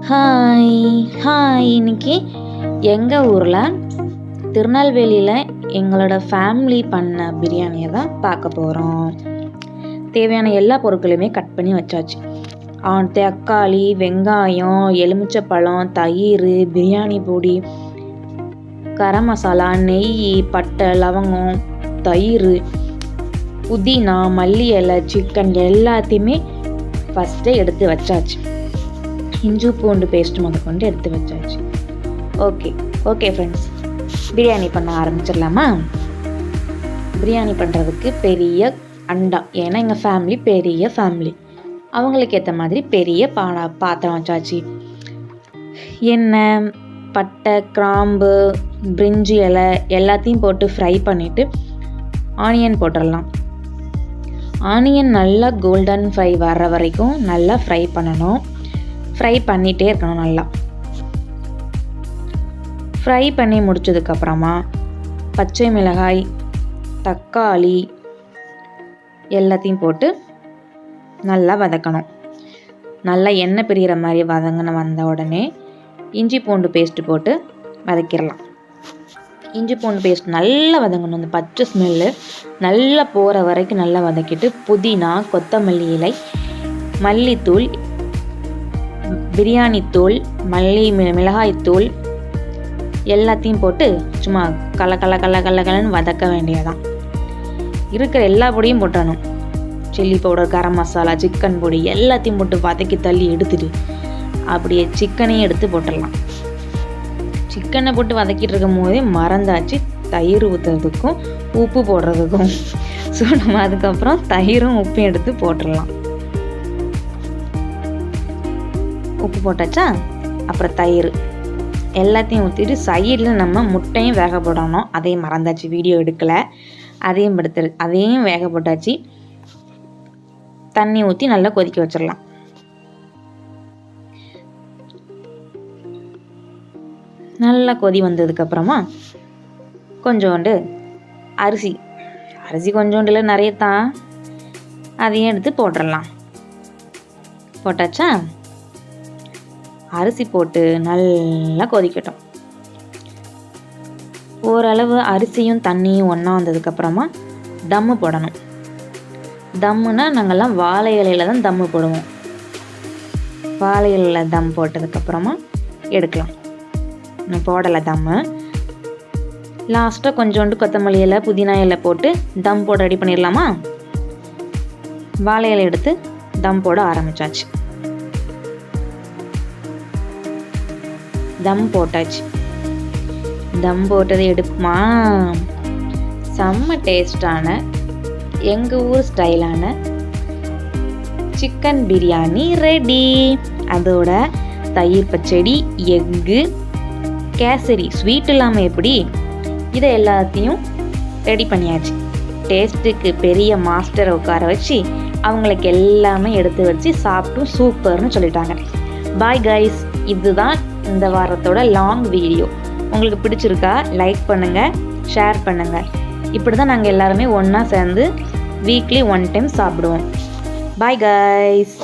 Hi hi இன்னைக்கு எங்கள் ஊரில் திருநெல்வேலியில் எங்களோட ஃபேமிலி பண்ண பிரியாணியை தான் பார்க்க போகிறோம். தேவையான எல்லா பொருட்களையுமே கட் பண்ணி வச்சாச்சு. தக்காளி, வெங்காயம், எலுமிச்சப்பழம், தயிர், பிரியாணி பொடி, கரம் மசாலா, நெய், பட்டை, லவங்கம், தயிர், புதினா, மல்லி இலை, சிக்கன் எல்லாத்தையுமே ஃபஸ்ட்டே எடுத்து வச்சாச்சு. இஞ்சி பூண்டு பேஸ்ட் முதற்கொண்டு எடுத்து வச்சாச்சு. ஓகே ஃப்ரெண்ட்ஸ், பிரியாணி பண்ண ஆரம்பிச்சிடலாமா? பிரியாணி பண்ணுறதுக்கு பெரிய அண்டா, ஏன்னா எங்கள் ஃபேமிலி பெரிய ஃபேமிலி, அவங்களுக்கு ஏற்ற மாதிரி பெரிய பாத்திரம் வச்சாச்சு. எண்ணெய், பட்டை, கிராம்பு, பிரிஞ்சி இலை எல்லாத்தையும் போட்டு ஃப்ரை பண்ணிவிட்டு ஆனியன் போட்டுடலாம். ஆனியன் நல்லா கோல்டன் ஃப்ரை வர்ற வரைக்கும் நல்லா ஃப்ரை பண்ணணும். ஃப்ரை பண்ணிகிட்டே இருக்கணும். நல்லா ஃப்ரை பண்ணி முடிச்சதுக்கப்புறமா பச்சை மிளகாய், தக்காளி எல்லாத்தையும் போட்டு நல்லா வதக்கணும். நல்லா எண்ணெய் பிரிகிற மாதிரி வந்த உடனே இஞ்சி பூண்டு பேஸ்ட்டு போட்டு வதக்கிடலாம். இஞ்சி பூண்டு பேஸ்ட் நல்லா வதங்கணும். அந்த பச்சை ஸ்மெல்லு நல்லா போகிற வரைக்கும் நல்லா வதக்கிட்டு புதினா, கொத்தமல்லி இலை, மல்லித்தூள், பிரியாணி தூள், மிளகாய்த்தூள் எல்லாத்தையும் போட்டு சும்மா கலன்னு வதக்க வேண்டியதான். இருக்கிற எல்லா பொடியும் போட்டணும். Chilli powder, garam masala, chicken பொடி எல்லாத்தையும் போட்டு வதக்கி தள்ளி எடுத்துட்டு அப்படியே சிக்கனையும் எடுத்து போட்டுடலாம். சிக்கனை போட்டு வதக்கிட்டு இருக்கும் போதே மறந்தாச்சு தயிர் ஊற்றுறதுக்கும் உப்பு போடுறதுக்கும். ஸோ நம்ம அதுக்கப்புறம் தயிரும் உப்பும் எடுத்து போட்டுடலாம். உப்பு போட்டாச்சா, அப்புறம் தயிர் எல்லாத்தையும் ஊற்றிட்டு சைடில் நம்ம முட்டையும் வேக போடணும். அதையும் மறந்தாச்சு, வீடியோ எடுக்கலை. அதையும் வேக போட்டாச்சு. தண்ணி ஊற்றி நல்லா கொதிக்க வச்சிடலாம். நல்லா கொதி வந்ததுக்கப்புறமா கொஞ்சோண்டு அரிசி கொஞ்சோண்டுல நிறைய தான், அதையும் எடுத்து போட்டுடலாம். போட்டாச்சா, அரிசி போட்டு நல்லா கொதிக்கட்டும். ஓரளவு அரிசியும் தண்ணியும் ஒன்றா வந்ததுக்கப்புறமா தம்மு போடணும். தம்முன்னா நாங்கள்லாம் வாழை இலையில தான் தம்மு போடுவோம். வாழை இலையில் தம் போட்டதுக்கப்புறமா எடுக்கலாம். நான் போடலை தம்மு. லாஸ்ட்டாக கொஞ்சோண்டு கொத்தமல்லி இலை, புதினா இலை போட்டு தம் போட ரெடி பண்ணிடலாமா? வாழை இலை எடுத்து தம் போட ஆரம்பித்தாச்சு. தம் போட்டாச்சு. தம் போட்டதை எடுக்குமா, செம்ம டேஸ்டான எங்கள் ஊர் ஸ்டைலான சிக்கன் பிரியாணி ரெடி. அதோட தயிர் பச்சடி, எக்கு, கேசரி, ஸ்வீட் இல்லாமல் எப்படி, இதை எல்லாத்தையும் ரெடி பண்ணியாச்சு. டேஸ்ட்டுக்கு பெரிய மாஸ்டரை உட்கார வச்சு அவங்களுக்கு எல்லாமே எடுத்து வச்சு சாப்பிட்டும் சூப்பர்னு சொல்லிட்டாங்க. பாய் கைஸ், இதுதான் இந்த வாரத்தோட லாங் வீடியோ. உங்களுக்கு பிடிச்சிருக்கா லைக் பண்ணுங்கள், ஷேர் பண்ணுங்கள். இப்படி தான் நாங்கள் எல்லாருமே ஒன்றா சேர்ந்து வீக்லி 1 டைம் சாப்பிடுவோம். Bye guys.